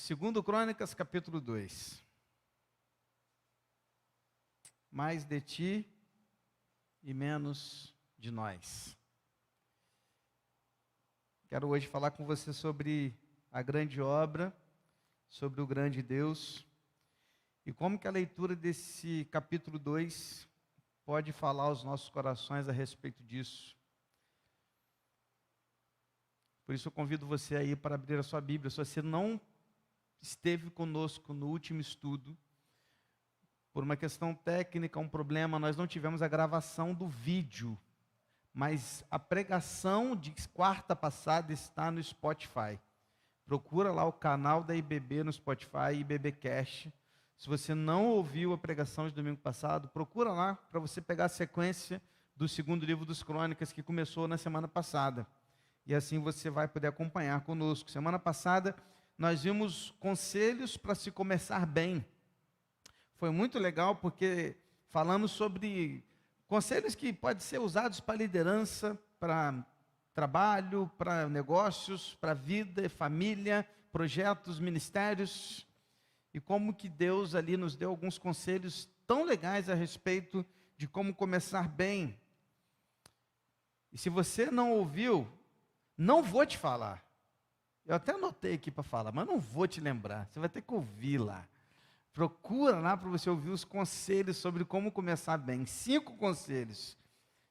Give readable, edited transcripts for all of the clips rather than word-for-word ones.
Segundo Crônicas, capítulo 2. Mais de ti e menos de nós. Quero hoje falar com você sobre a grande obra, sobre o grande Deus, e como que a leitura desse capítulo 2 pode falar aos nossos corações a respeito disso. Por isso eu convido você aí para abrir a sua Bíblia. Se você não esteve conosco no último estudo, por uma questão técnica, um problema, nós não tivemos a gravação do vídeo, mas a pregação de quarta passada está no Spotify. Procura lá o canal da IBB no Spotify, IBBcast. Se você não ouviu a pregação de domingo passado, procura lá para você pegar a sequência do segundo livro dos Crônicas, que começou na semana passada. E assim você vai poder acompanhar conosco. Semana passada nós vimos conselhos para se começar bem. Foi muito legal porque falamos sobre conselhos que podem ser usados para liderança, para trabalho, para negócios, para vida, família, projetos, ministérios. E como que Deus ali nos deu alguns conselhos tão legais a respeito de como começar bem. E se você não ouviu, não vou te falar. Eu até anotei aqui para falar, mas não vou te lembrar. Você vai ter que ouvir lá. Procura lá para você ouvir os conselhos sobre como começar bem. 5 conselhos.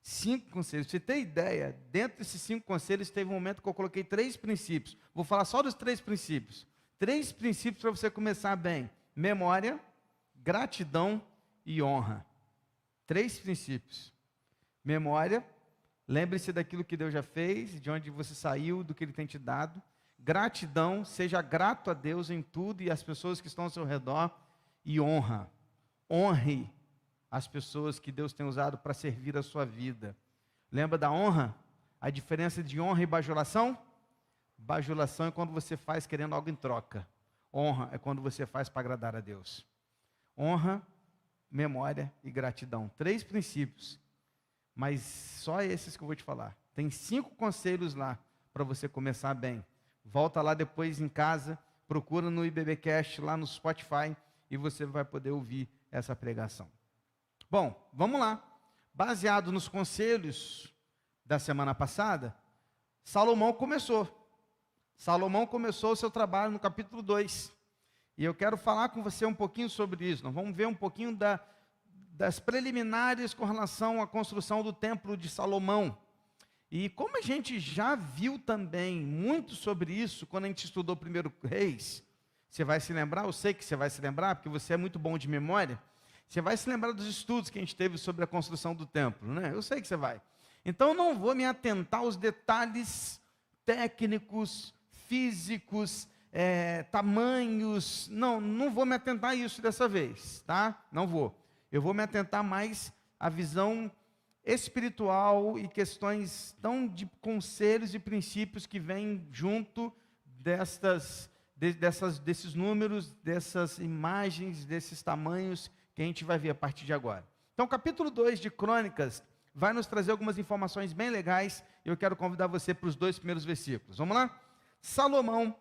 5 conselhos. Pra você ter ideia, dentro desses 5 conselhos, teve um momento que eu coloquei 3 princípios. Vou falar só dos 3 princípios. 3 princípios para você começar bem. Memória, gratidão e honra. 3 princípios. Memória, lembre-se daquilo que Deus já fez, de onde você saiu, do que Ele tem te dado. Gratidão, seja grato a Deus em tudo e as pessoas que estão ao seu redor. E honra, honre as pessoas que Deus tem usado para servir a sua vida. Lembra da honra? A diferença de honra e bajulação? Bajulação é quando você faz querendo algo em troca. Honra é quando você faz para agradar a Deus. Honra, memória e gratidão. 3 princípios, mas só esses que eu vou te falar. Tem 5 conselhos lá para você começar bem. Volta lá depois em casa, procura no IBBcast, lá no Spotify, e você vai poder ouvir essa pregação. Bom, vamos lá. Baseado nos conselhos da semana passada, Salomão começou. Salomão começou o seu trabalho no capítulo 2. E eu quero falar com você um pouquinho sobre isso. Nós vamos ver um pouquinho das preliminares com relação à construção do templo de Salomão. E como a gente já viu também muito sobre isso quando a gente estudou primeiro Reis, você vai se lembrar, eu sei que você vai se lembrar, porque você é muito bom de memória, você vai se lembrar dos estudos que a gente teve sobre a construção do templo, né? Eu sei que você vai. Então eu não vou me atentar aos detalhes técnicos, físicos, tamanhos, não vou me atentar a isso dessa vez, tá? Não vou. Eu vou me atentar mais à visão espiritual e questões tão de conselhos e princípios que vêm junto desses números, dessas imagens, desses tamanhos que a gente vai ver a partir de agora. Então, o capítulo 2 de Crônicas vai nos trazer algumas informações bem legais e eu quero convidar você para os 2 primeiros versículos. Vamos lá? Salomão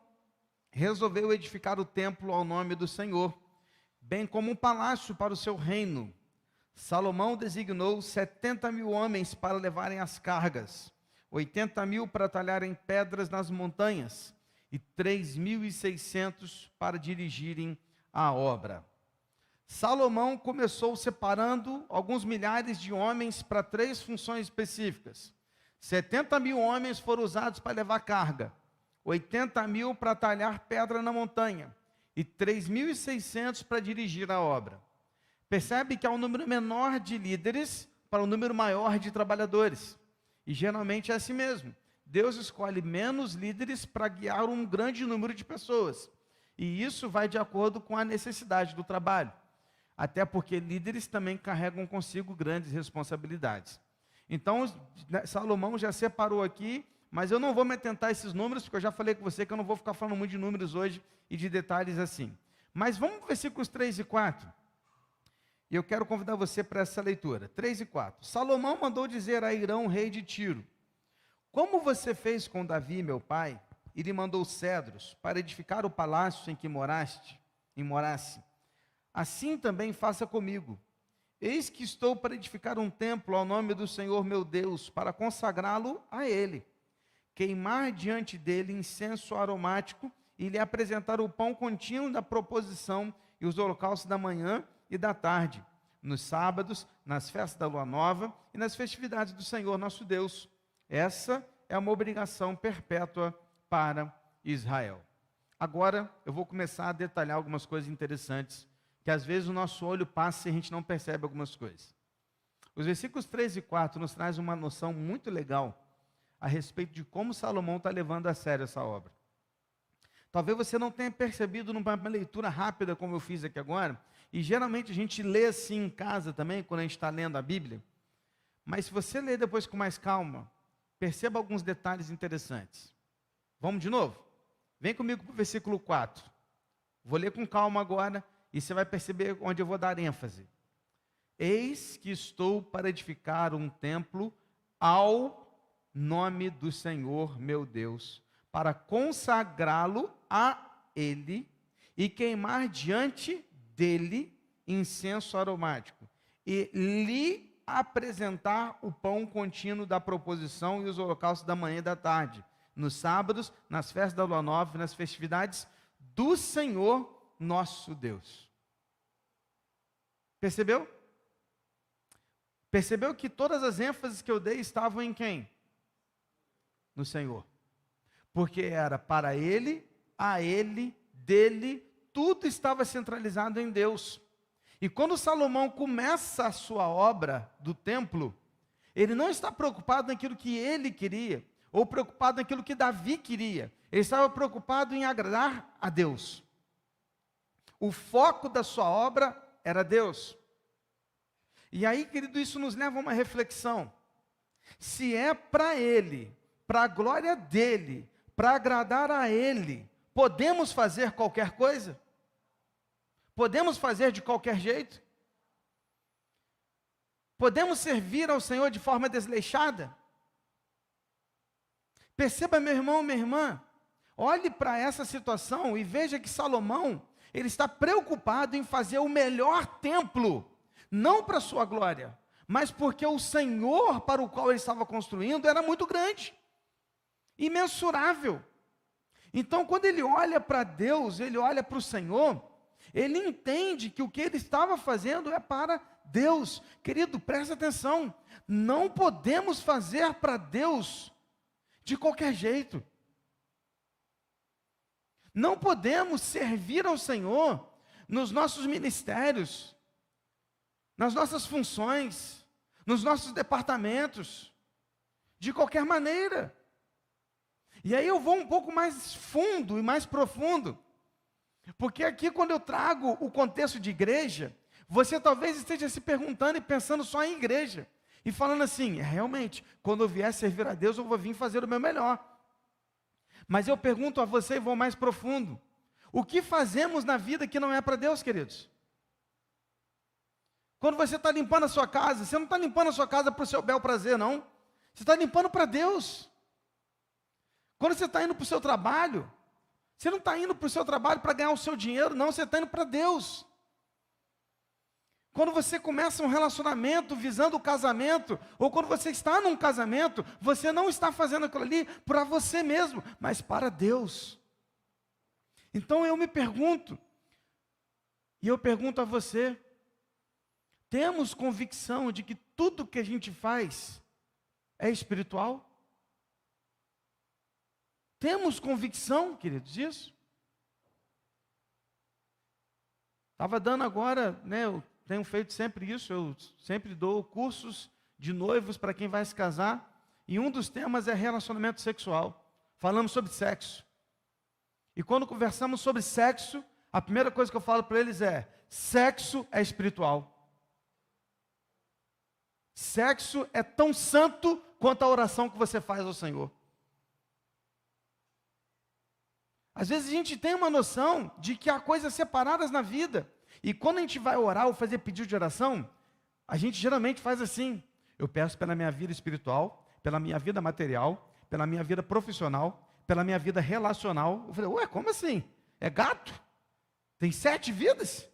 resolveu edificar o templo ao nome do Senhor, bem como um palácio para o seu reino. Salomão designou 70.000 homens para levarem as cargas, 80.000 para talharem pedras nas montanhas e 3.600 para dirigirem a obra. Salomão começou separando alguns milhares de homens para 3 funções específicas. 70.000 homens foram usados para levar carga, 80.000 para talhar pedra na montanha e 3.600 para dirigir a obra. Percebe que há um número menor de líderes para um número maior de trabalhadores. E geralmente é assim mesmo. Deus escolhe menos líderes para guiar um grande número de pessoas. E isso vai de acordo com a necessidade do trabalho. Até porque líderes também carregam consigo grandes responsabilidades. Então, Salomão já separou aqui, mas eu não vou me atentar a esses números, porque eu já falei com você que eu não vou ficar falando muito de números hoje e de detalhes assim. Mas vamos para versículos 3 e 4. E eu quero convidar você para essa leitura. 3 e 4. Salomão mandou dizer a Hirão, rei de Tiro: como você fez com Davi, meu pai, e lhe mandou cedros para edificar o palácio em que morasse. Assim também faça comigo. Eis que estou para edificar um templo ao nome do Senhor meu Deus, para consagrá-lo a Ele, queimar diante dele incenso aromático e lhe apresentar o pão contínuo da proposição e os holocaustos da manhã e da tarde, nos sábados, nas festas da lua nova e nas festividades do Senhor nosso Deus. Essa é uma obrigação perpétua para Israel. Agora eu vou começar a detalhar algumas coisas interessantes, que às vezes o nosso olho passa e a gente não percebe algumas coisas. Os versículos 3 e 4 nos trazem uma noção muito legal a respeito de como Salomão está levando a sério essa obra. Talvez você não tenha percebido numa leitura rápida, como eu fiz aqui agora, e geralmente a gente lê assim em casa também, quando a gente está lendo a Bíblia, mas se você ler depois com mais calma, perceba alguns detalhes interessantes. Vamos de novo? Vem comigo para o versículo 4. Vou ler com calma agora, e você vai perceber onde eu vou dar ênfase. Eis que estou para edificar um templo ao nome do Senhor meu Deus, para consagrá-lo a Ele e queimar diante dele incenso aromático, e lhe apresentar o pão contínuo da proposição e os holocaustos da manhã e da tarde, nos sábados, nas festas da lua nova e nas festividades do Senhor nosso Deus. Percebeu? Percebeu que todas as ênfases que eu dei estavam em quem? No Senhor. Porque era para Ele, a Ele, dele, tudo estava centralizado em Deus. E quando Salomão começa a sua obra do templo, ele não está preocupado naquilo que ele queria, ou preocupado naquilo que Davi queria. Ele estava preocupado em agradar a Deus. O foco da sua obra era Deus. E aí, querido, isso nos leva a uma reflexão. Se é para Ele, para a glória dEle, para agradar a Ele, podemos fazer qualquer coisa? Podemos fazer de qualquer jeito? Podemos servir ao Senhor de forma desleixada? Perceba, meu irmão, minha irmã, olhe para essa situação e veja que Salomão, ele está preocupado em fazer o melhor templo, não para a sua glória, mas porque o Senhor para o qual ele estava construindo era muito grande, imensurável. Então, quando ele olha para Deus, ele olha para o Senhor, ele entende que o que ele estava fazendo é para Deus. Querido, presta atenção, não podemos fazer para Deus de qualquer jeito. Não podemos servir ao Senhor nos nossos ministérios, nas nossas funções, nos nossos departamentos, de qualquer maneira. E aí eu vou um pouco mais fundo e mais profundo, porque aqui quando eu trago o contexto de igreja, você talvez esteja se perguntando e pensando só em igreja, e falando assim, realmente, quando eu vier servir a Deus, eu vou vir fazer o meu melhor. Mas eu pergunto a você e vou mais profundo, o que fazemos na vida que não é para Deus, queridos? Quando você está limpando a sua casa, você não está limpando a sua casa para o seu bel prazer, não. Você está limpando para Deus. Quando você está indo para o seu trabalho, você não está indo para o seu trabalho para ganhar o seu dinheiro, não, você está indo para Deus. Quando você começa um relacionamento visando o casamento, ou quando você está num casamento, você não está fazendo aquilo ali para você mesmo, mas para Deus. Então eu me pergunto, e eu pergunto a você, temos convicção de que tudo que a gente faz é espiritual? Temos convicção, queridos, disso? Estava dando agora, né, eu tenho feito sempre isso, eu sempre dou cursos de noivos para quem vai se casar, e um dos temas é relacionamento sexual. Falamos sobre sexo. E quando conversamos sobre sexo, a primeira coisa que eu falo para eles é, sexo é espiritual. Sexo é tão santo quanto a oração que você faz ao Senhor. Às vezes a gente tem uma noção de que há coisas separadas na vida. E quando a gente vai orar ou fazer pedido de oração, a gente geralmente faz assim. Eu peço pela minha vida espiritual, pela minha vida material, pela minha vida profissional, pela minha vida relacional. Eu falei, ué, como assim? É gato? Tem 7 vidas?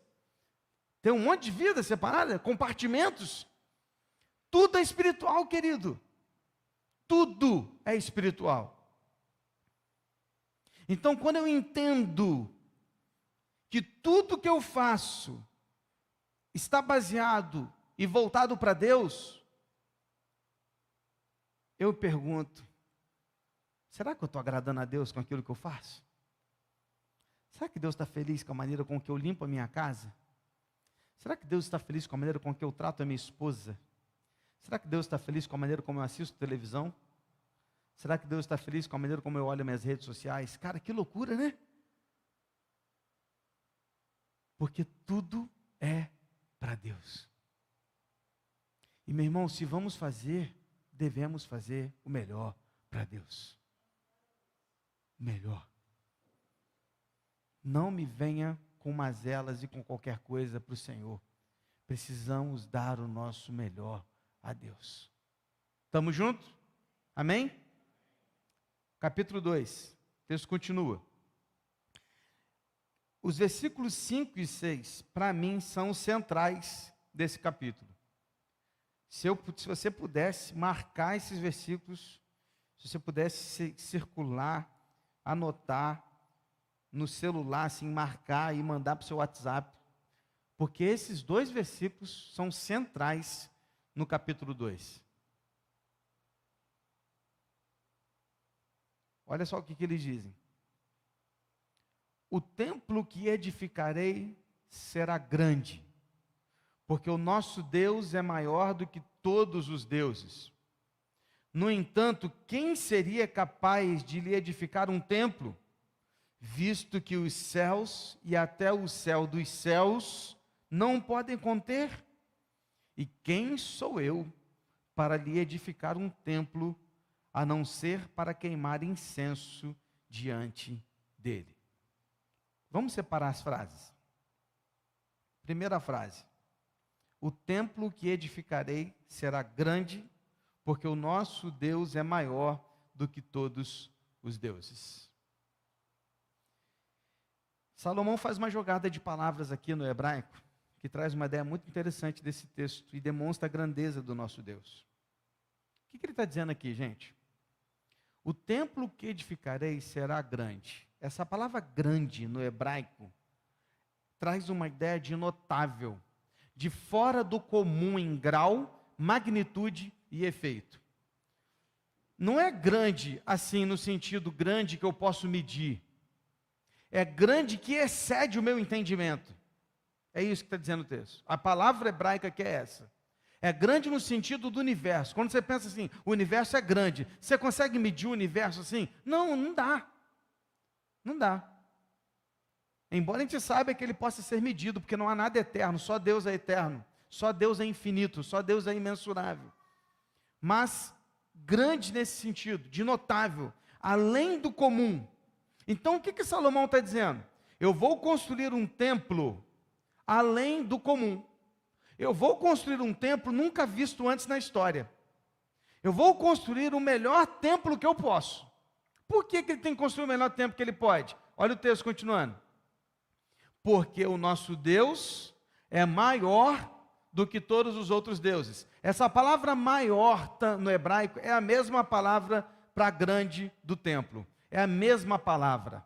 Tem um monte de vidas separadas, compartimentos. Tudo é espiritual, querido. Tudo é espiritual. Então, quando eu entendo que tudo que eu faço está baseado e voltado para Deus, eu pergunto, será que eu estou agradando a Deus com aquilo que eu faço? Será que Deus está feliz com a maneira com que eu limpo a minha casa? Será que Deus está feliz com a maneira com que eu trato a minha esposa? Será que Deus está feliz com a maneira como eu assisto televisão? Será que Deus está feliz com a maneira como eu olho minhas redes sociais? Cara, que loucura, né? Porque tudo é para Deus. E meu irmão, se vamos fazer, devemos fazer o melhor para Deus. O melhor. Não me venha com mazelas e com qualquer coisa para o Senhor. Precisamos dar o nosso melhor a Deus. Estamos juntos? Amém? Capítulo 2, o texto continua. Os versículos 5 e 6, para mim, são os centrais desse capítulo. Se você pudesse marcar esses versículos, se você pudesse circular, anotar no celular, assim, marcar e mandar para o seu WhatsApp, porque esses 2 versículos são centrais no capítulo 2. Olha só o que eles dizem. O templo que edificarei será grande, porque o nosso Deus é maior do que todos os deuses. No entanto, quem seria capaz de lhe edificar um templo, visto que os céus e até o céu dos céus não podem conter? E quem sou eu para lhe edificar um templo, a não ser para queimar incenso diante dele? Vamos separar as frases. Primeira frase. O templo que edificarei será grande, porque o nosso Deus é maior do que todos os deuses. Salomão faz uma jogada de palavras aqui no hebraico, que traz uma ideia muito interessante desse texto e demonstra a grandeza do nosso Deus. O que ele está dizendo aqui, gente? O templo que edificarei será grande. Essa palavra grande no hebraico traz uma ideia de notável, de fora do comum em grau, magnitude e efeito. Não é grande assim no sentido grande que eu posso medir. É grande que excede o meu entendimento. É isso que está dizendo o texto. A palavra hebraica que é essa. É grande no sentido do universo. Quando você pensa assim, o universo é grande. Você consegue medir o universo assim? Não, não dá. Não dá. Embora a gente saiba que ele possa ser medido, porque não há nada eterno, só Deus é eterno. Só Deus é infinito, só Deus é imensurável. Mas grande nesse sentido, de notável, além do comum. Então o que Salomão está dizendo? Eu vou construir um templo além do comum. Eu vou construir um templo nunca visto antes na história. Eu vou construir o melhor templo que eu posso. Por que ele tem que construir o melhor templo que ele pode? Olha o texto continuando. Porque o nosso Deus é maior do que todos os outros deuses. Essa palavra maior no hebraico é a mesma palavra para grande do templo. É a mesma palavra.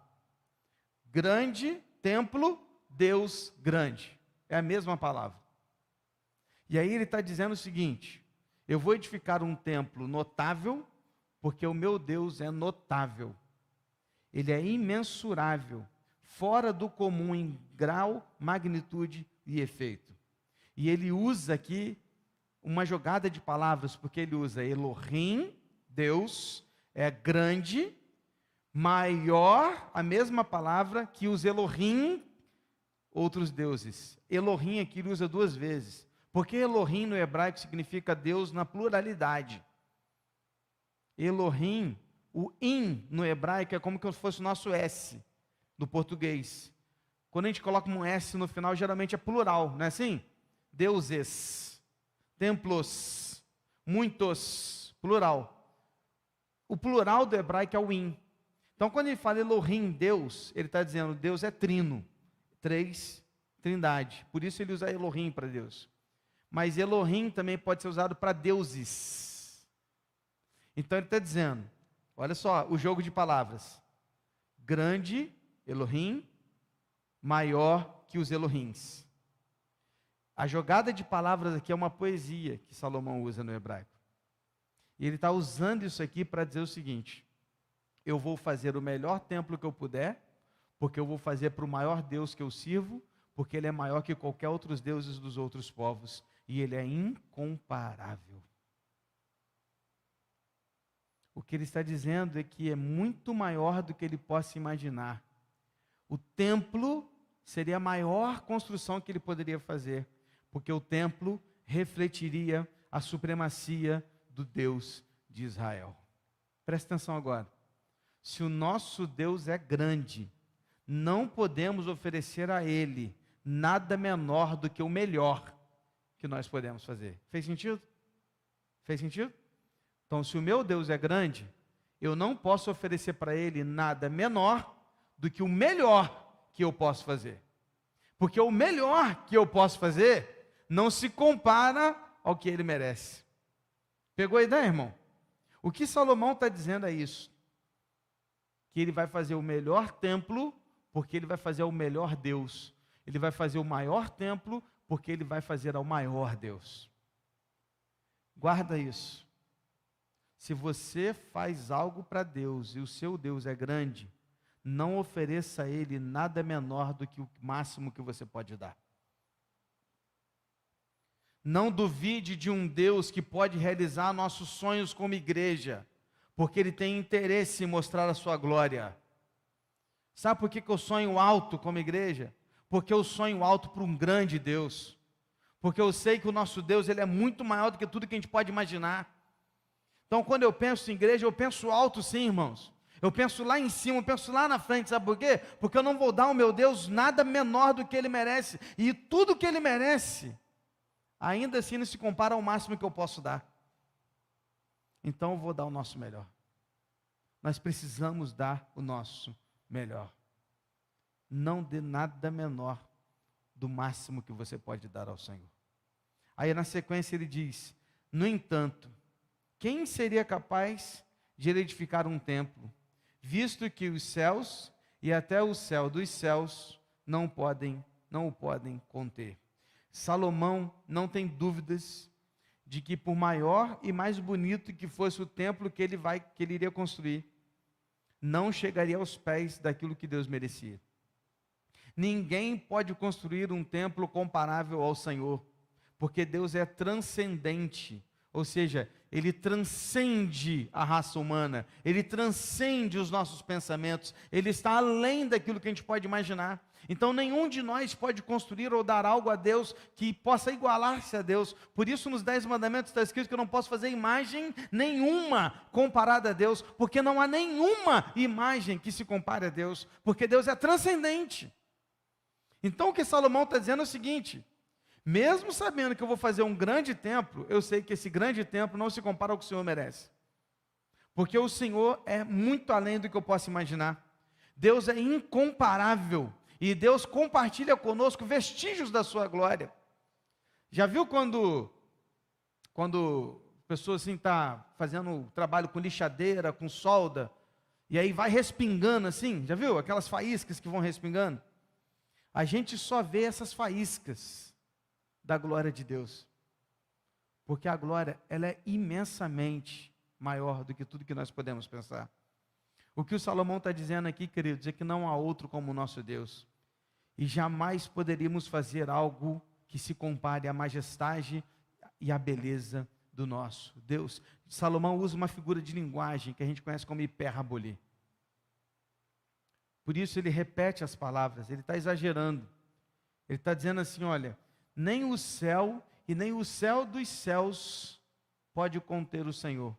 Grande, templo, Deus grande. É a mesma palavra. E aí ele está dizendo o seguinte: eu vou edificar um templo notável, porque o meu Deus é notável. Ele é imensurável, fora do comum em grau, magnitude e efeito. E ele usa aqui uma jogada de palavras, porque ele usa Elohim, Deus, é grande, maior, a mesma palavra que os Elohim, outros deuses. Elohim aqui ele usa 2 vezes, porque Elohim no hebraico significa Deus na pluralidade. Elohim, o in no hebraico é como se fosse o nosso S no português. Quando a gente coloca um S no final, geralmente é plural, não é assim? Deuses, templos, muitos, plural. O plural do hebraico é o in. Então, quando ele fala Elohim, Deus, ele está dizendo Deus é trino, trindade. Por isso ele usa Elohim para Deus. Mas Elohim também pode ser usado para deuses. Então ele está dizendo, olha só o jogo de palavras. Grande, Elohim, maior que os Elohims. A jogada de palavras aqui é uma poesia que Salomão usa no hebraico. E ele está usando isso aqui para dizer o seguinte: eu vou fazer o melhor templo que eu puder, porque eu vou fazer para o maior Deus que eu sirvo, porque ele é maior que qualquer outros deuses dos outros povos, e ele é incomparável. O que ele está dizendo é que é muito maior do que ele possa imaginar. O templo seria a maior construção que ele poderia fazer, porque o templo refletiria a supremacia do Deus de Israel. Presta atenção agora. Se o nosso Deus é grande, não podemos oferecer a Ele nada menor do que o melhor que nós podemos fazer. Fez sentido? Fez sentido? Então, se o meu Deus é grande, eu não posso oferecer para Ele nada menor do que o melhor que eu posso fazer. Porque o melhor que eu posso fazer não se compara ao que Ele merece. Pegou a ideia, irmão? O que Salomão está dizendo é isso. Que ele vai fazer o melhor templo, porque ele vai fazer o melhor Deus. Ele vai fazer o maior templo, porque ele vai fazer ao maior Deus. Guarda isso. Se você faz algo para Deus e o seu Deus é grande, não ofereça a Ele nada menor do que o máximo que você pode dar. Não duvide de um Deus que pode realizar nossos sonhos como igreja, porque Ele tem interesse em mostrar a sua glória. Sabe por que eu sonho alto como igreja? Porque eu sonho alto para um grande Deus. Porque eu sei que o nosso Deus, Ele é muito maior do que tudo que a gente pode imaginar. Então, quando eu penso em igreja, eu penso alto sim, irmãos. Eu penso lá em cima, eu penso lá na frente, sabe por quê? Porque eu não vou dar ao meu Deus nada menor do que Ele merece. E tudo que Ele merece, ainda assim não se compara ao máximo que eu posso dar. Então eu vou dar o nosso melhor. Nós precisamos dar o nosso melhor. Não dê nada menor do máximo que você pode dar ao Senhor. Aí na sequência ele diz: no entanto, quem seria capaz de edificar um templo, visto que os céus e até o céu dos céus não o podem conter? Salomão não tem dúvidas de que por maior e mais bonito que fosse o templo que ele iria construir, não chegaria aos pés daquilo que Deus merecia. Ninguém pode construir um templo comparável ao Senhor, porque Deus é transcendente, ou seja, Ele transcende a raça humana, Ele transcende os nossos pensamentos, Ele está além daquilo que a gente pode imaginar. Então nenhum de nós pode construir ou dar algo a Deus que possa igualar-se a Deus. Por isso nos 10 mandamentos está escrito que eu não posso fazer imagem nenhuma comparada a Deus, porque não há nenhuma imagem que se compare a Deus, porque Deus é transcendente. Então o que Salomão está dizendo é o seguinte: mesmo sabendo que eu vou fazer um grande templo, eu sei que esse grande templo não se compara ao que o Senhor merece, porque o Senhor é muito além do que eu posso imaginar. Deus é incomparável, e Deus compartilha conosco vestígios da sua glória. Já viu quando a pessoa assim está fazendo trabalho com lixadeira, com solda, e aí vai respingando assim? Já viu aquelas faíscas que vão respingando? A gente só vê essas faíscas da glória de Deus, porque a glória, ela é imensamente maior do que tudo que nós podemos pensar. O que o Salomão está dizendo aqui, queridos, é que não há outro como o nosso Deus, e jamais poderíamos fazer algo que se compare à majestade e à beleza do nosso Deus. Salomão usa uma figura de linguagem que a gente conhece como hipérbole. Por isso ele repete as palavras, ele está exagerando. Ele está dizendo assim: olha, nem o céu e nem o céu dos céus pode conter o Senhor.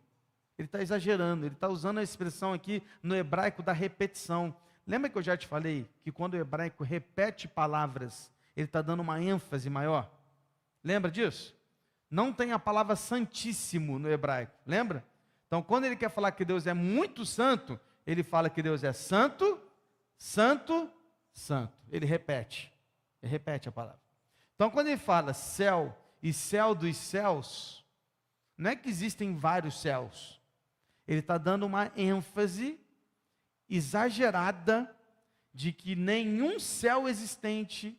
Ele está exagerando, ele está usando a expressão aqui no hebraico da repetição. Lembra que eu já te falei que quando o hebraico repete palavras, ele está dando uma ênfase maior? Lembra disso? Não tem a palavra santíssimo no hebraico, lembra? Então quando ele quer falar que Deus é muito santo, ele fala que Deus é santo, santo, santo. Ele repete a palavra. Então, quando ele fala céu e céu dos céus, não é que existem vários céus. Ele está dando uma ênfase exagerada de que nenhum céu existente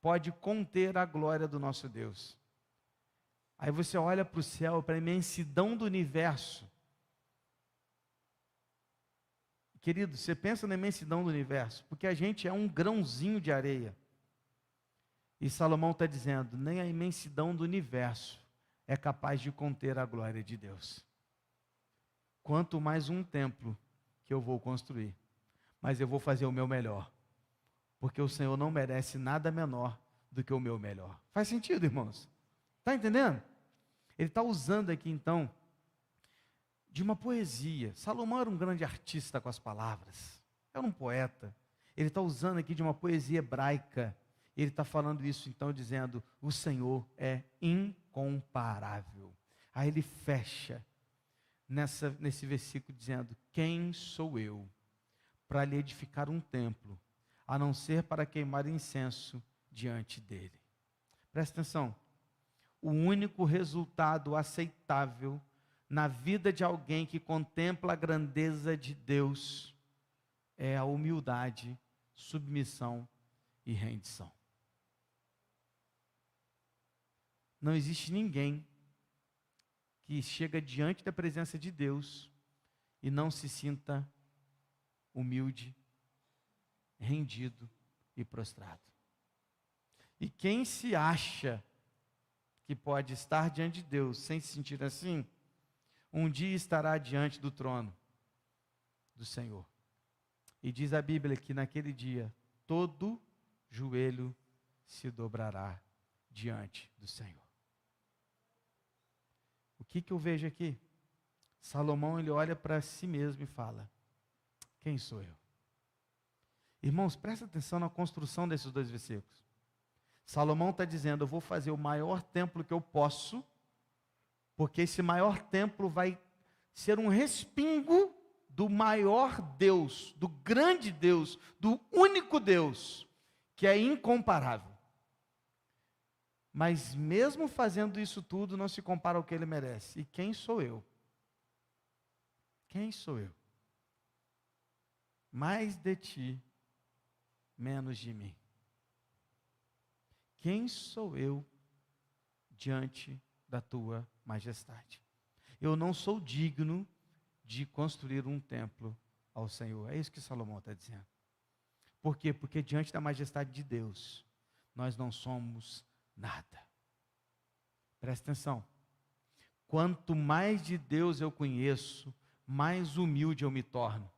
pode conter a glória do nosso Deus. Aí você olha para o céu, para a imensidão do universo. Querido, você pensa na imensidão do universo, porque a gente é um grãozinho de areia. E Salomão está dizendo, nem a imensidão do universo é capaz de conter a glória de Deus. Quanto mais um templo que eu vou construir, mas eu vou fazer o meu melhor, porque o Senhor não merece nada menor do que o meu melhor. Faz sentido, irmãos? Está entendendo? Ele está usando aqui então de uma poesia. Salomão era um grande artista com as palavras, era um poeta. Ele está usando aqui de uma poesia hebraica. Ele está falando isso então dizendo, o Senhor é incomparável. Aí ele fecha nesse versículo dizendo, quem sou eu para lhe edificar um templo, a não ser para queimar incenso diante dele? Presta atenção, o único resultado aceitável na vida de alguém que contempla a grandeza de Deus é a humildade, submissão e rendição. Não existe ninguém que chega diante da presença de Deus e não se sinta humilde, rendido e prostrado. E quem se acha que pode estar diante de Deus sem se sentir assim, um dia estará diante do trono do Senhor. E diz a Bíblia que naquele dia, todo joelho se dobrará diante do Senhor. O que eu vejo aqui? Salomão, ele olha para si mesmo e fala, quem sou eu? Irmãos, presta atenção na construção desses dois versículos. Salomão está dizendo, eu vou fazer o maior templo que eu posso, porque esse maior templo vai ser um respingo do maior Deus, do grande Deus, do único Deus, que é incomparável. Mas mesmo fazendo isso tudo, não se compara ao que ele merece. E quem sou eu? Quem sou eu? Mais de ti, menos de mim. Quem sou eu diante da tua majestade? Eu não sou digno de construir um templo ao Senhor. É isso que Salomão está dizendo. Por quê? Porque diante da majestade de Deus, nós não somos nada. Presta atenção. Quanto mais de Deus eu conheço, mais humilde eu me torno.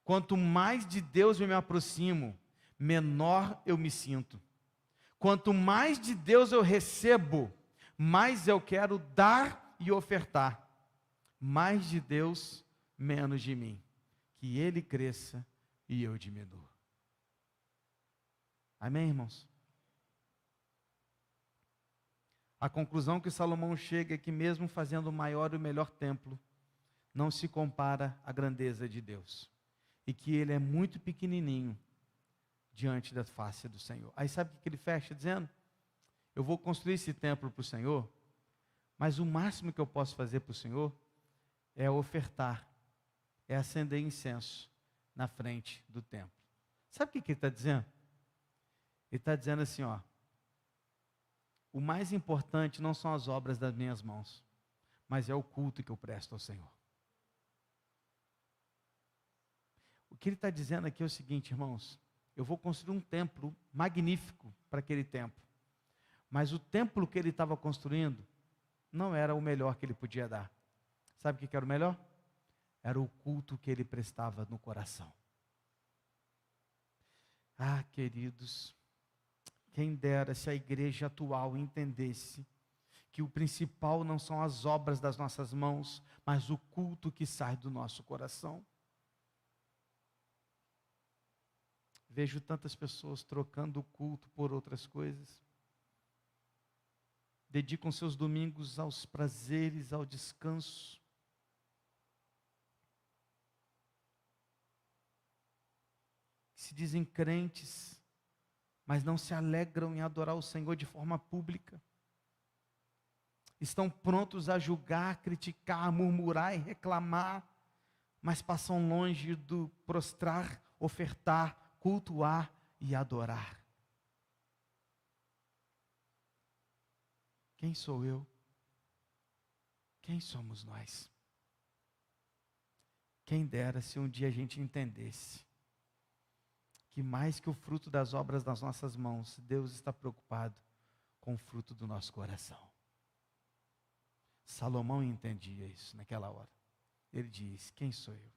Quanto mais de Deus eu me aproximo, menor eu me sinto. Quanto mais de Deus eu recebo, mais eu quero dar e ofertar. Mais de Deus, menos de mim. Que Ele cresça e eu diminua. Amém, irmãos? A conclusão que Salomão chega é que mesmo fazendo o maior e o melhor templo, não se compara à grandeza de Deus. E que Ele é muito pequenininho diante da face do Senhor. Aí sabe o que ele fecha dizendo? Eu vou construir esse templo para o Senhor, mas o máximo que eu posso fazer para o Senhor é ofertar, é acender incenso na frente do templo. Sabe o que ele está dizendo? Ele está dizendo assim, ó, o mais importante não são as obras das minhas mãos, mas é o culto que eu presto ao Senhor. O que ele está dizendo aqui é o seguinte, irmãos, eu vou construir um templo magnífico para aquele templo, mas o templo que ele estava construindo não era o melhor que ele podia dar. Sabe o que era o melhor? Era o culto que ele prestava no coração. Ah, queridos, quem dera se a igreja atual entendesse que o principal não são as obras das nossas mãos, mas o culto que sai do nosso coração. Vejo tantas pessoas trocando o culto por outras coisas. Dedicam seus domingos aos prazeres, ao descanso. se dizem crentes, mas não se alegram em adorar o Senhor de forma pública. Estão prontos a julgar, criticar, murmurar e reclamar, mas passam longe do prostrar, ofertar, cultuar e adorar. Quem sou eu? Quem somos nós? Quem dera se um dia a gente entendesse que mais que o fruto das obras das nossas mãos, Deus está preocupado com o fruto do nosso coração. Salomão entendia isso naquela hora. Ele diz: quem sou eu?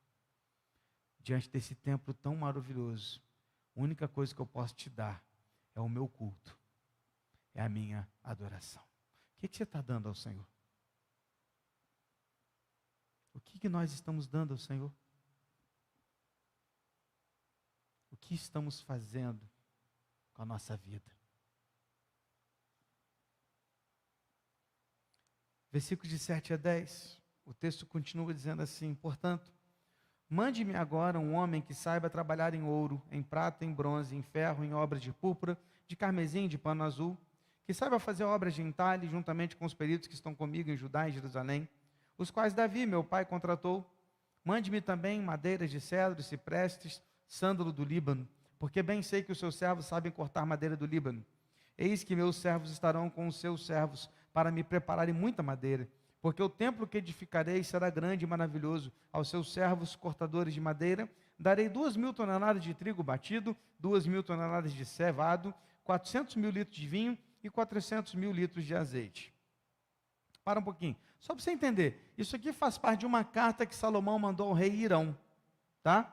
Diante desse templo tão maravilhoso, a única coisa que eu posso te dar é o meu culto, é a minha adoração. O que você está dando ao Senhor? O que nós estamos dando ao Senhor? O que estamos fazendo com a nossa vida? Versículos de 7 a 10, o texto continua dizendo assim: portanto, mande-me agora um homem que saiba trabalhar em ouro, em prata, em bronze, em ferro, em obras de púrpura, de carmesim, de pano azul, que saiba fazer obras de entalhe, juntamente com os peritos que estão comigo em Judá e Jerusalém, os quais Davi, meu pai, contratou. Mande-me também madeiras de cedro, ciprestes, sândalo do Líbano, porque bem sei que os seus servos sabem cortar madeira do Líbano. Eis que meus servos estarão com os seus servos, para me prepararem muita madeira, porque o templo que edificarei será grande e maravilhoso. Aos seus servos cortadores de madeira darei 2.000 toneladas de trigo batido, 2.000 toneladas de cevado, 400.000 litros de vinho e 400.000 litros de azeite. Para um pouquinho, só para você entender, isso aqui faz parte de uma carta que Salomão mandou ao rei Hirão, tá?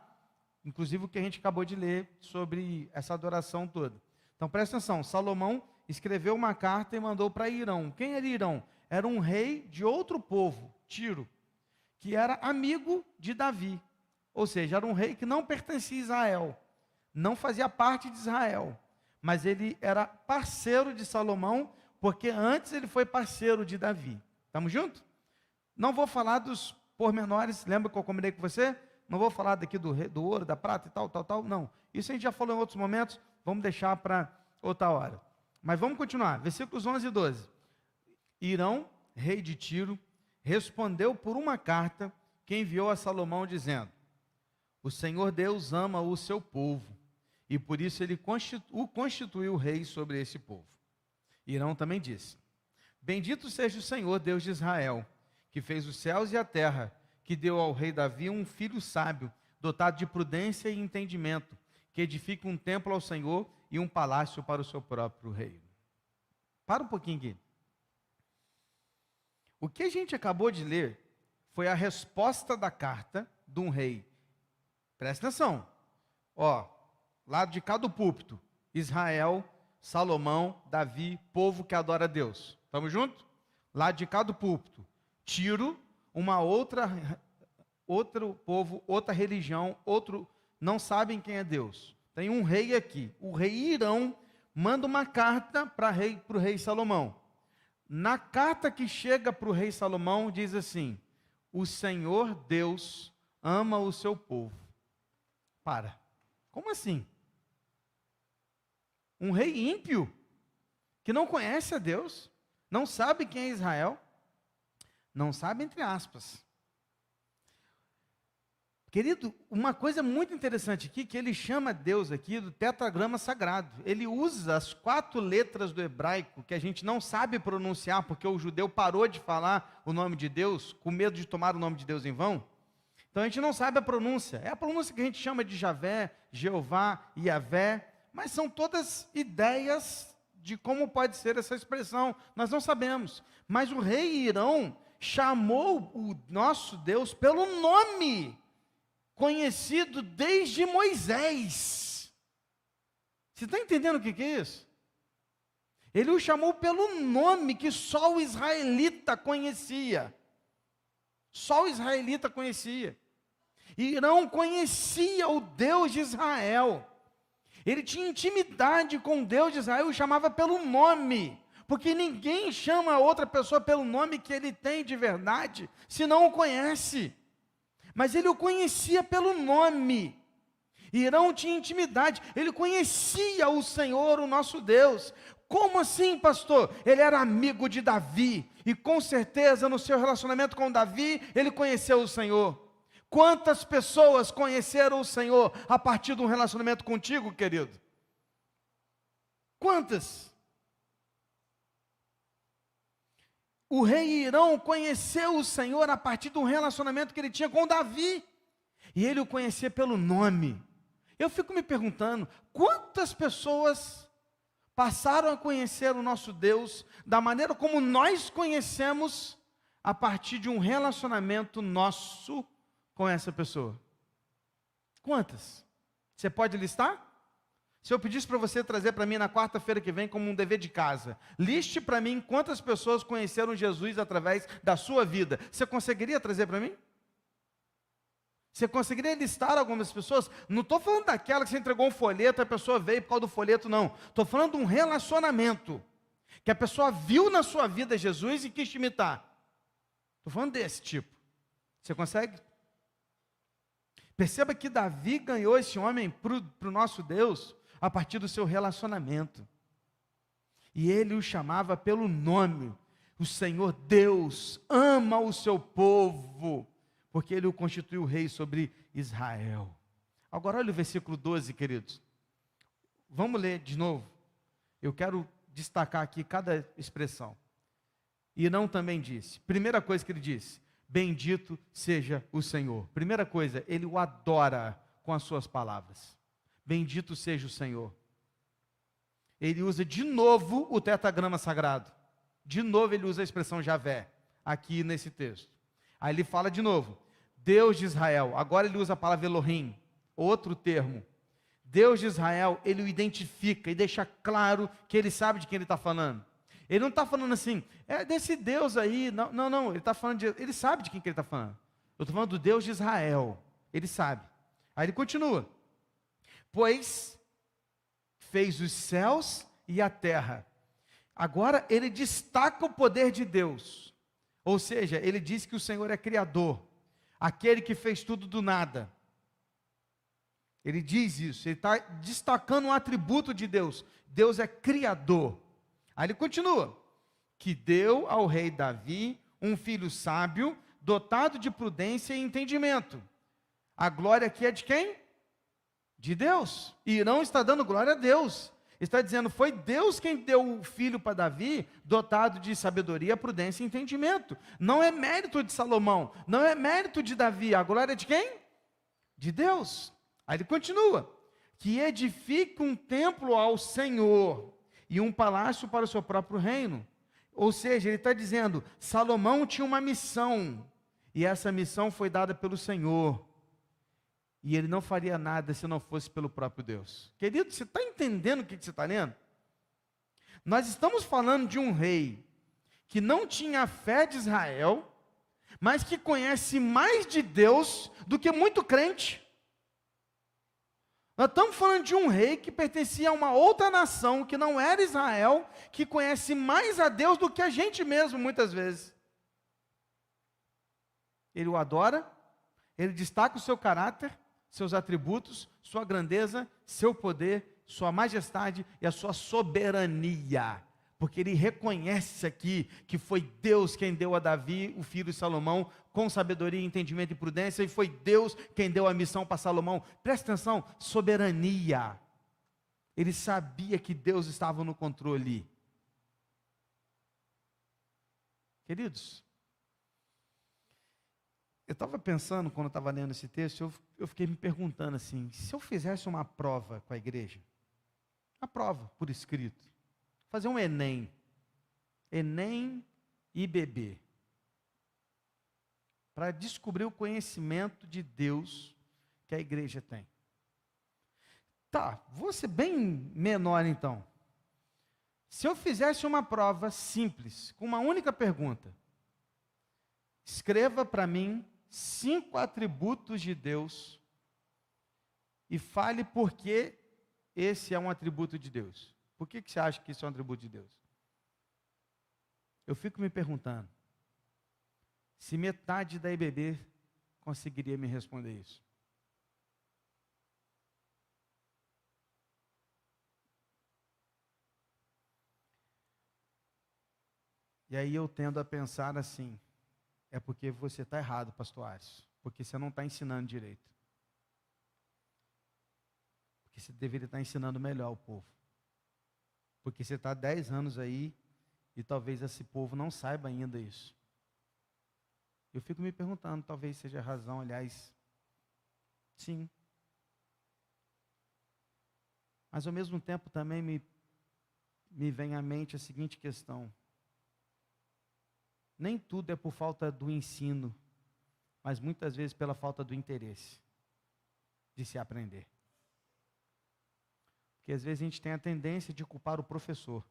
Inclusive o que a gente acabou de ler sobre essa adoração toda. Então presta atenção, Salomão escreveu uma carta e mandou para Hirão. Quem era Hirão? Era um rei de outro povo, Tiro, que era amigo de Davi. Ou seja, era um rei que não pertencia a Israel, não fazia parte de Israel, mas ele era parceiro de Salomão, porque antes ele foi parceiro de Davi. Estamos juntos? Não vou falar dos pormenores, lembra que eu combinei com você? Não vou falar daqui do ouro, da prata e tal, não. Isso a gente já falou em outros momentos, vamos deixar para outra hora. Mas vamos continuar, versículos 11 e 12. Hirão, rei de Tiro, respondeu por uma carta que enviou a Salomão, dizendo: o Senhor Deus ama o seu povo, e por isso ele o constituiu rei sobre esse povo. Hirão também disse: bendito seja o Senhor, Deus de Israel, que fez os céus e a terra, que deu ao rei Davi um filho sábio, dotado de prudência e entendimento, que edifica um templo ao Senhor e um palácio para o seu próprio reino. Para um pouquinho aqui. O que a gente acabou de ler foi a resposta da carta de um rei. Presta atenção. Ó, lado de cá do púlpito, Israel, Salomão, Davi, povo que adora a Deus. Estamos juntos? Lado de cá do púlpito, Tiro, outro povo, outra religião, não sabem quem é Deus. Tem um rei aqui, o rei Hirão manda uma carta para o rei Salomão. Na carta que chega para o rei Salomão, diz assim: o Senhor Deus ama o seu povo. Para, como assim? Um rei ímpio, que não conhece a Deus, não sabe quem é Israel, não sabe entre aspas. Querido, uma coisa muito interessante aqui, que ele chama Deus aqui do tetragrama sagrado. Ele usa as 4 letras do hebraico, que a gente não sabe pronunciar, porque o judeu parou de falar o nome de Deus, com medo de tomar o nome de Deus em vão. Então a gente não sabe a pronúncia. É a pronúncia que a gente chama de Javé, Jeová, Yavé, mas são todas ideias de como pode ser essa expressão. Nós não sabemos. Mas o rei Hirão chamou o nosso Deus pelo nome conhecido desde Moisés. Você está entendendo o que é isso? Ele o chamou pelo nome que só o israelita conhecia. Só o israelita conhecia. Hirão conhecia o Deus de Israel. Ele tinha intimidade com o Deus de Israel e o chamava pelo nome. Porque ninguém chama outra pessoa pelo nome que ele tem de verdade, se não o conhece. Mas ele o conhecia pelo nome. Hirão tinha intimidade, ele conhecia o Senhor, o nosso Deus. Como assim, pastor? Ele era amigo de Davi, e com certeza no seu relacionamento com Davi, ele conheceu o Senhor. Quantas pessoas conheceram o Senhor a partir de um relacionamento contigo, querido? Quantas? O rei Hirão conheceu o Senhor a partir de um relacionamento que ele tinha com Davi, e ele o conhecia pelo nome. Eu fico me perguntando, quantas pessoas passaram a conhecer o nosso Deus da maneira como nós conhecemos a partir de um relacionamento nosso com essa pessoa? Quantas? Você pode listar? Se eu pedisse para você trazer para mim na quarta-feira que vem como um dever de casa, liste para mim quantas pessoas conheceram Jesus através da sua vida. Você conseguiria trazer para mim? Você conseguiria listar algumas pessoas? Não estou falando daquela que você entregou um folheto, a pessoa veio por causa do folheto, não. Estou falando de um relacionamento, que a pessoa viu na sua vida Jesus e quis te imitar. Estou falando desse tipo. Você consegue? Perceba que Davi ganhou esse homem para o nosso Deus a partir do seu relacionamento. E ele o chamava pelo nome. O Senhor Deus ama o seu povo, porque ele o constituiu rei sobre Israel. Agora olha o versículo 12, queridos. Vamos ler de novo. Eu quero destacar aqui cada expressão. Hirão também disse, primeira coisa que ele disse, bendito seja o Senhor. Primeira coisa, ele o adora com as suas palavras. Bendito seja o Senhor. Ele usa de novo o tetragrama sagrado. De novo ele usa a expressão Javé, aqui nesse texto. Aí ele fala de novo, Deus de Israel. Agora ele usa a palavra Elohim, outro termo. Deus de Israel, ele o identifica e deixa claro que ele sabe de quem ele está falando. Ele não está falando assim, é desse Deus aí, não, ele está falando ele sabe de quem que ele está falando. Eu estou falando do Deus de Israel, ele sabe. Aí ele continua, pois fez os céus e a terra. Agora ele destaca o poder de Deus. Ou seja, ele diz que o Senhor é criador, aquele que fez tudo do nada. Ele diz isso, ele está destacando um atributo de Deus. Deus é criador. Aí ele continua, que deu ao rei Davi um filho sábio, dotado de prudência e entendimento. A glória aqui é de quem? De Deus. E Hirão está dando glória a Deus. Está dizendo, foi Deus quem deu o filho para Davi, dotado de sabedoria, prudência e entendimento. Não é mérito de Salomão, não é mérito de Davi, a glória é de quem? De Deus. Aí ele continua, que edifique um templo ao Senhor, e um palácio para o seu próprio reino. Ou seja, ele está dizendo, Salomão tinha uma missão, e essa missão foi dada pelo Senhor. E ele não faria nada se não fosse pelo próprio Deus. Querido, você está entendendo o que você está lendo? Nós estamos falando de um rei que não tinha a fé de Israel, mas que conhece mais de Deus do que muito crente. Nós estamos falando de um rei que pertencia a uma outra nação, que não era Israel, que conhece mais a Deus do que a gente mesmo, muitas vezes. Ele o adora, ele destaca o seu caráter, seus atributos, sua grandeza, seu poder, sua majestade e a sua soberania, porque ele reconhece aqui que foi Deus quem deu a Davi, o filho de Salomão, com sabedoria, entendimento e prudência, e foi Deus quem deu a missão para Salomão. Presta atenção, soberania. Ele sabia que Deus estava no controle. Queridos, eu estava pensando, quando eu estava lendo esse texto, eu fiquei me perguntando assim, se eu fizesse uma prova com a igreja, uma prova por escrito, fazer um Enem, IBB, para descobrir o conhecimento de Deus que a igreja tem. Tá, vou ser bem menor então. Se eu fizesse uma prova simples, com uma única pergunta, escreva para mim 5 atributos de Deus e fale por que esse é um atributo de Deus. Por que você acha que isso é um atributo de Deus? Eu fico me perguntando se metade da IBB conseguiria me responder isso. E aí eu tendo a pensar assim, é porque você está errado, pastor Ares, porque você não está ensinando direito. Porque você deveria estar ensinando melhor o povo. Porque você está há 10 anos aí e talvez esse povo não saiba ainda isso. Eu fico me perguntando, talvez seja a razão, aliás, sim. Mas ao mesmo tempo também me vem à mente a seguinte questão. Nem tudo é por falta do ensino, mas muitas vezes pela falta do interesse de se aprender. Porque às vezes a gente tem a tendência de culpar o professor.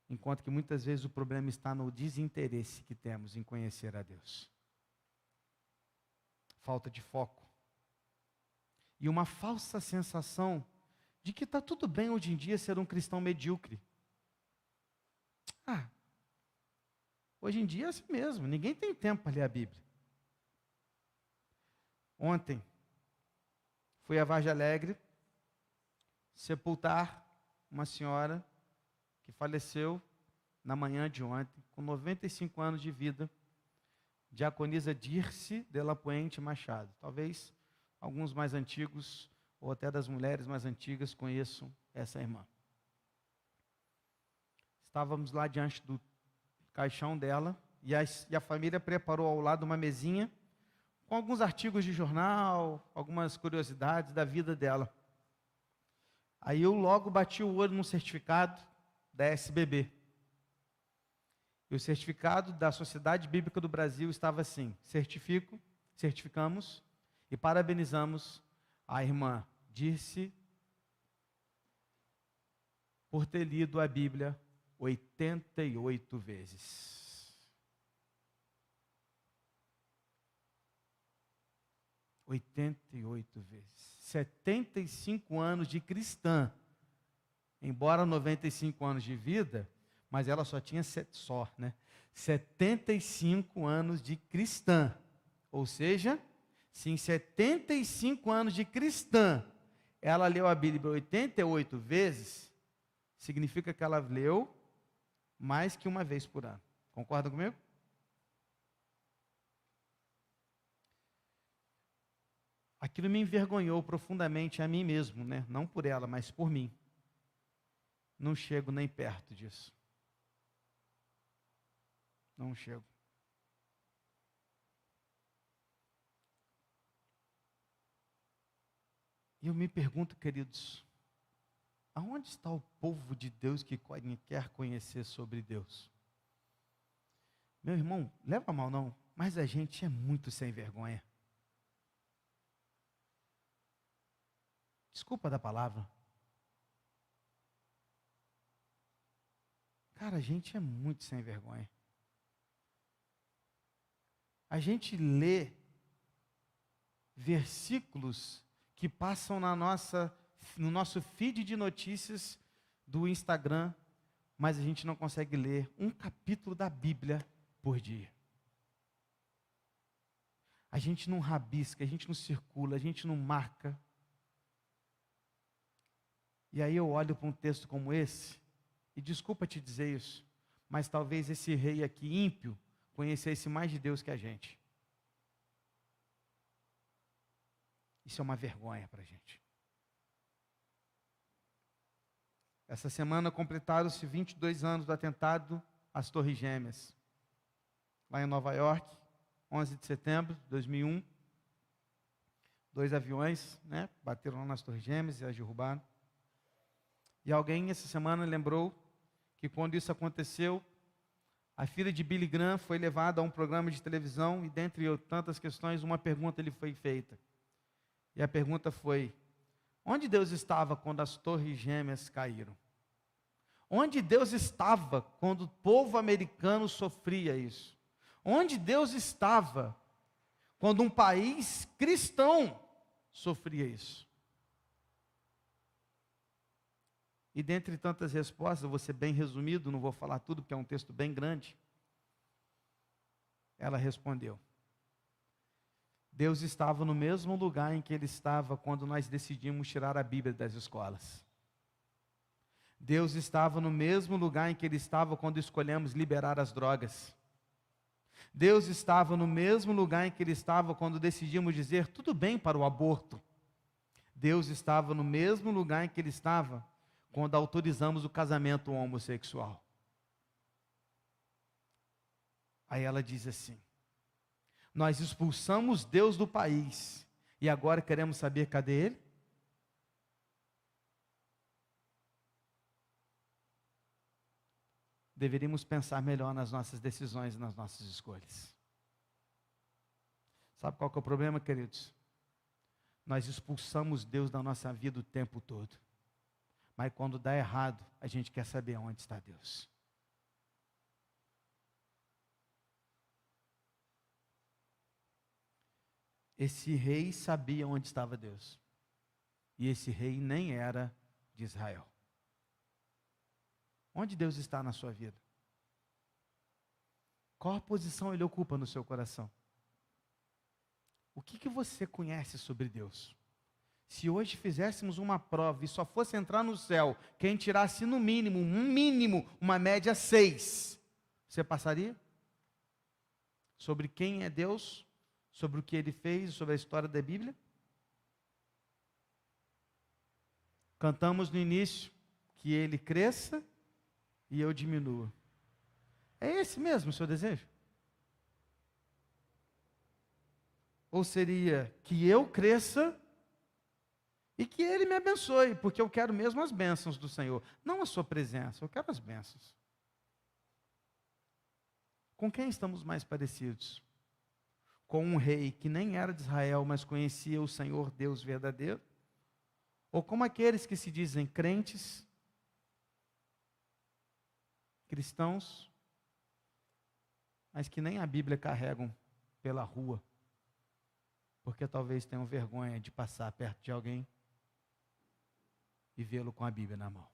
Enquanto que muitas vezes o problema está no desinteresse que temos em conhecer a Deus. Falta de foco. E uma falsa sensação de que está tudo bem hoje em dia ser um cristão medíocre. Hoje em dia é assim mesmo, ninguém tem tempo para ler a Bíblia. Ontem, fui a Vargem Alegre sepultar uma senhora que faleceu na manhã de ontem, com 95 anos de vida, diaconisa Dirce de la Puente Machado. Talvez alguns mais antigos, ou até das mulheres mais antigas, conheçam essa irmã. Estávamos lá diante do caixão dela, e a família preparou ao lado uma mesinha, com alguns artigos de jornal, algumas curiosidades da vida dela. Aí eu logo bati o olho num certificado da SBB. E o certificado da Sociedade Bíblica do Brasil estava assim: certificamos e parabenizamos a irmã Dirce por ter lido a Bíblia 88 vezes. 88 vezes. 75 anos de cristã. Embora 95 anos de vida, mas ela só tinha 75 anos de cristã. Ou seja, se em 75 anos de cristã ela leu a Bíblia 88 vezes, significa que ela leu mais que uma vez por ano. Concorda comigo? Aquilo me envergonhou profundamente a mim mesmo, né? Não por ela, mas por mim. Não chego nem perto disso. Não chego. E eu me pergunto, queridos, aonde está o povo de Deus que quer conhecer sobre Deus? Meu irmão, leva mal não, mas a gente é muito sem vergonha. Desculpa da palavra. Cara, a gente é muito sem vergonha. A gente lê versículos que passam no nosso feed de notícias do Instagram, mas a gente não consegue ler um capítulo da Bíblia por dia. A gente não rabisca, a gente não circula, a gente não marca. E aí eu olho para um texto como esse, e desculpa te dizer isso, mas talvez esse rei aqui, ímpio, conhecesse mais de Deus que a gente. Isso é uma vergonha para a gente. Essa semana completaram-se 22 anos do atentado às Torres Gêmeas, lá em Nova York, 11 de setembro de 2001. 2 aviões, bateram lá nas Torres Gêmeas e as derrubaram. E alguém essa semana lembrou que quando isso aconteceu, a filha de Billy Graham foi levada a um programa de televisão e, dentre tantas questões, uma pergunta lhe foi feita. E a pergunta foi: onde Deus estava quando as Torres Gêmeas caíram? Onde Deus estava quando o povo americano sofria isso? Onde Deus estava quando um país cristão sofria isso? E dentre tantas respostas, vou ser bem resumido, não vou falar tudo porque é um texto bem grande. Ela respondeu: Deus estava no mesmo lugar em que Ele estava quando nós decidimos tirar a Bíblia das escolas. Deus estava no mesmo lugar em que Ele estava quando escolhemos liberar as drogas. Deus estava no mesmo lugar em que Ele estava quando decidimos dizer tudo bem para o aborto. Deus estava no mesmo lugar em que Ele estava quando autorizamos o casamento homossexual. Aí ela diz assim: nós expulsamos Deus do país e agora queremos saber cadê Ele? Deveríamos pensar melhor nas nossas decisões e nas nossas escolhas. Sabe qual que é o problema, queridos? Nós expulsamos Deus da nossa vida o tempo todo. Mas quando dá errado, a gente quer saber onde está Deus. Esse rei sabia onde estava Deus. E esse rei nem era de Israel. Onde Deus está na sua vida? Qual a posição Ele ocupa no seu coração? O que você conhece sobre Deus? Se hoje fizéssemos uma prova e só fosse entrar no céu, quem tirasse no mínimo, uma média 6, você passaria? Sobre quem é Deus? Sobre o que Ele fez? Sobre a história da Bíblia? Cantamos no início que Ele cresça e eu diminua. É esse mesmo o seu desejo? Ou seria que eu cresça e que Ele me abençoe, porque eu quero mesmo as bênçãos do Senhor, não a sua presença, eu quero as bênçãos. Com quem estamos mais parecidos? Com um rei que nem era de Israel, mas conhecia o Senhor Deus verdadeiro? Ou como aqueles que se dizem crentes, cristãos, mas que nem a Bíblia carregam pela rua, porque talvez tenham vergonha de passar perto de alguém e vê-lo com a Bíblia na mão.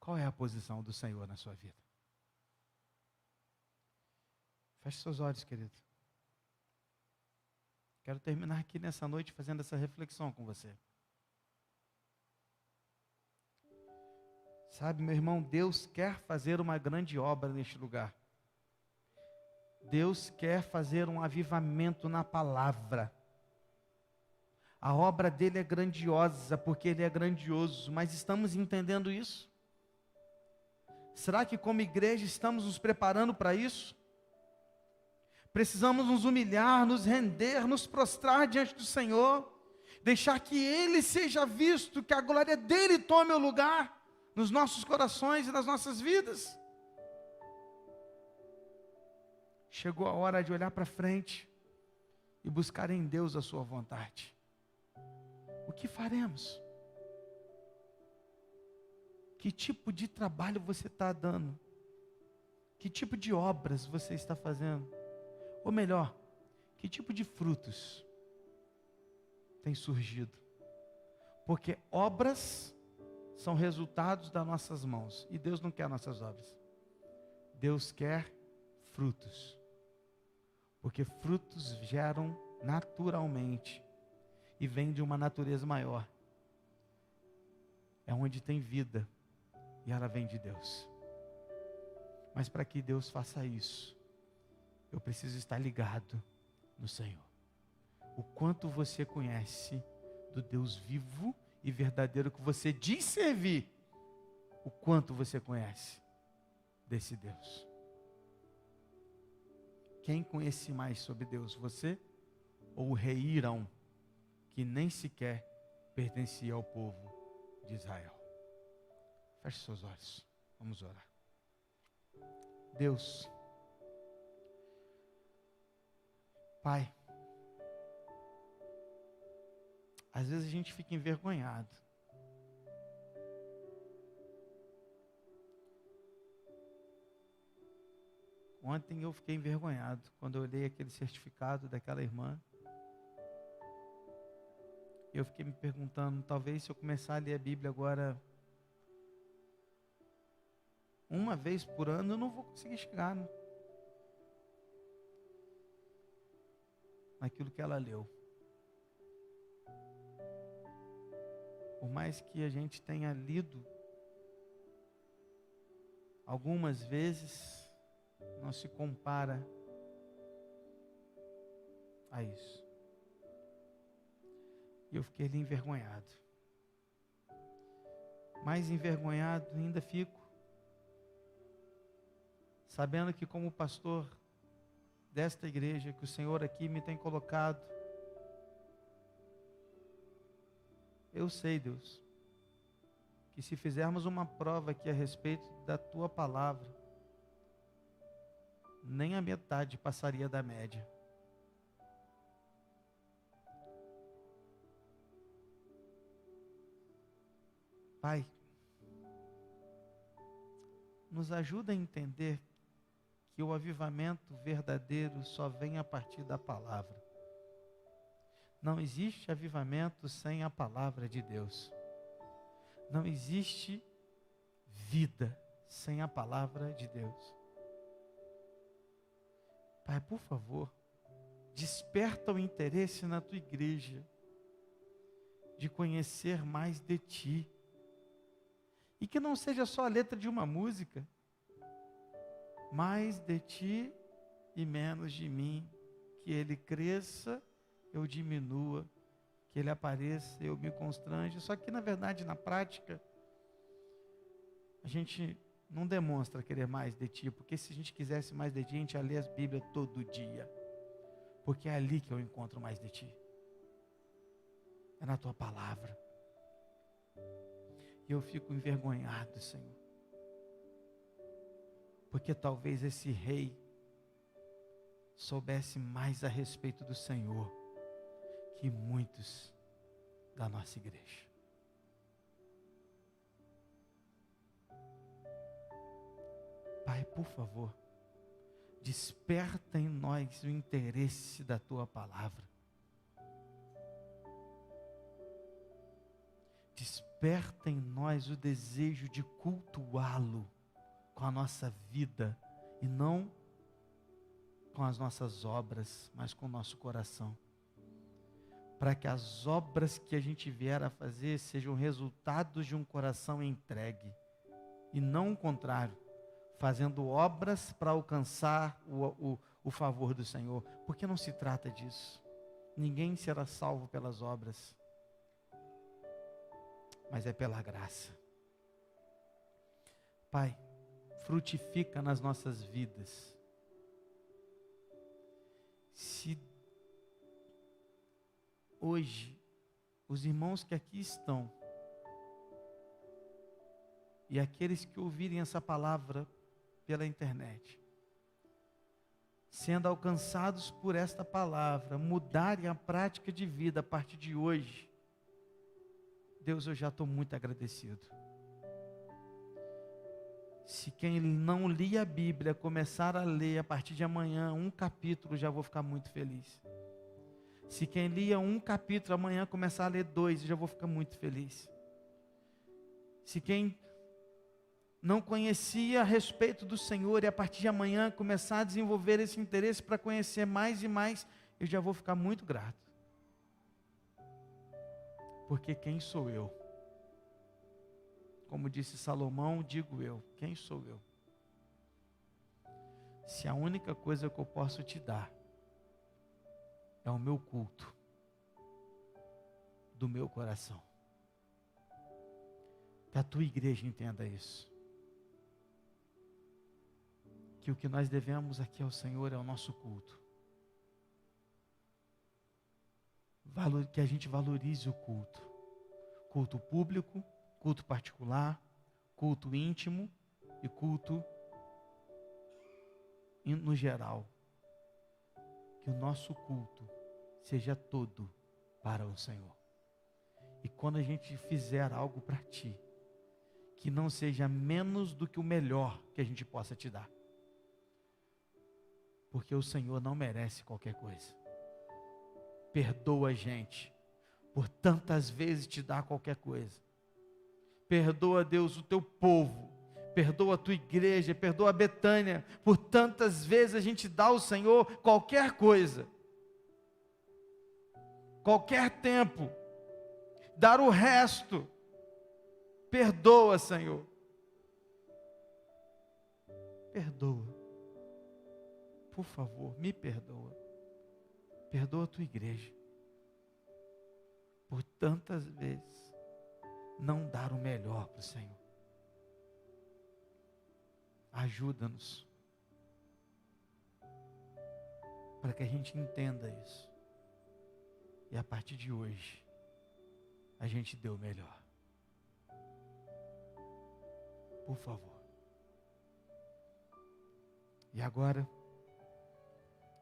Qual é a posição do Senhor na sua vida? Feche seus olhos, querido. Quero terminar aqui nessa noite fazendo essa reflexão com você. Sabe, meu irmão, Deus quer fazer uma grande obra neste lugar. Deus quer fazer um avivamento na palavra. A obra dele é grandiosa, porque ele é grandioso, mas estamos entendendo isso? Será que como igreja estamos nos preparando para isso? Precisamos nos humilhar, nos render, nos prostrar diante do Senhor, deixar que Ele seja visto, que a glória dEle tome o lugar nos nossos corações e nas nossas vidas. Chegou a hora de olhar para frente e buscar em Deus a sua vontade. O que faremos? Que tipo de trabalho você está dando? Que tipo de obras você está fazendo? Ou melhor, que tipo de frutos tem surgido? Porque obras são resultados das nossas mãos. E Deus não quer nossas obras. Deus quer frutos. Porque frutos geram naturalmente. E vêm de uma natureza maior. É onde tem vida. E ela vem de Deus. Mas para que Deus faça isso, eu preciso estar ligado no Senhor. O quanto você conhece do Deus vivo e verdadeiro que você diz servir. O quanto você conhece desse Deus. Quem conhece mais sobre Deus? Você ou o rei Irão, que nem sequer pertencia ao povo de Israel? Feche seus olhos. Vamos orar. Deus, Pai, às vezes a gente fica envergonhado. Ontem eu fiquei envergonhado quando eu olhei aquele certificado daquela irmã. Eu fiquei me perguntando, talvez se eu começar a ler a Bíblia agora uma vez por ano, eu não vou conseguir chegar naquilo que ela leu. Por mais que a gente tenha lido, algumas vezes não se compara a isso. E eu fiquei ali envergonhado. Mais envergonhado ainda fico, sabendo que como pastor desta igreja, que o Senhor aqui me tem colocado, eu sei, Deus, que se fizermos uma prova aqui a respeito da Tua palavra, nem a metade passaria da média. Pai, nos ajuda a entender que o avivamento verdadeiro só vem a partir da palavra. Não existe avivamento sem a palavra de Deus. Não existe vida sem a palavra de Deus. Pai, por favor, desperta o interesse na tua igreja de conhecer mais de ti. E que não seja só a letra de uma música. Mais de ti e menos de mim. Que ele cresça, eu diminua. Que ele apareça, eu me constranje. Só que na verdade, na prática, a gente não demonstra querer mais de ti. Porque se a gente quisesse mais de ti, a gente ia ler as Bíblias todo dia. Porque é ali que eu encontro mais de ti. É na tua palavra. E eu fico envergonhado, Senhor. Porque talvez esse rei soubesse mais a respeito do Senhor que muitos da nossa igreja. Pai, por favor, desperta em nós o interesse da tua palavra. Desperta em nós o desejo de cultuá-lo com a nossa vida e não com as nossas obras, mas com o nosso coração. Para que as obras que a gente vier a fazer sejam resultados de um coração entregue e não o contrário, fazendo obras para alcançar o favor do Senhor, porque não se trata disso. Ninguém será salvo pelas obras, mas é pela graça. Pai, frutifica nas nossas vidas. Se hoje os irmãos que aqui estão e aqueles que ouvirem essa palavra pela internet, sendo alcançados por esta palavra, mudarem a prática de vida a partir de hoje, Deus, eu já estou muito agradecido. Se quem não lia a Bíblia começar a ler a partir de amanhã um capítulo, já vou ficar muito feliz. Se quem lia um capítulo amanhã começar a ler 2, já vou ficar muito feliz. Se quem não conhecia a respeito do Senhor e a partir de amanhã começar a desenvolver esse interesse para conhecer mais e mais, eu já vou ficar muito grato. Porque quem sou eu? Como disse Salomão, digo eu, quem sou eu? Se a única coisa que eu posso te dar é o meu culto, do meu coração. Que a tua igreja entenda isso. Que o que nós devemos aqui ao Senhor é o nosso culto. Que a gente valorize o culto. Culto público, culto particular, culto íntimo e culto no geral. Que o nosso culto seja todo para o Senhor. E quando a gente fizer algo para ti, que não seja menos do que o melhor que a gente possa te dar. Porque o Senhor não merece qualquer coisa. Perdoa a gente por tantas vezes te dar qualquer coisa. Perdoa, Deus, o teu povo. Perdoa a tua igreja, perdoa a Betânia. Por tantas vezes a gente dá ao Senhor qualquer coisa. Qualquer tempo. Dar o resto Perdoa, Senhor. Perdoa. Por favor, me perdoa. Perdoa a tua igreja. Por tantas vezes não dar o melhor para o Senhor. Ajuda-nos. Para que a gente entenda isso. E a partir de hoje, a gente dê o melhor. Por favor. E agora,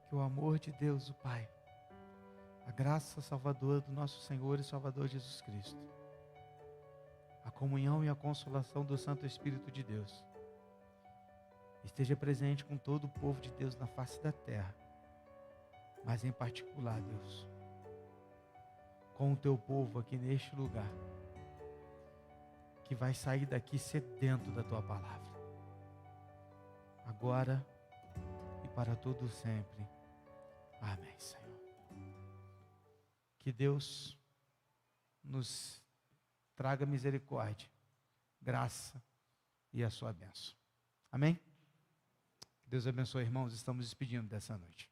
que o amor de Deus, o Pai, a graça salvadora do nosso Senhor e Salvador Jesus Cristo, a comunhão e a consolação do Santo Espírito de Deus, esteja presente com todo o povo de Deus na face da terra, mas em particular, Deus, com o teu povo aqui neste lugar, que vai sair daqui sedento da tua palavra, agora e para todo sempre. Amém, Senhor. Que Deus nos traga misericórdia, graça e a sua bênção. Amém? Que Deus abençoe, irmãos. Estamos despedindo dessa noite.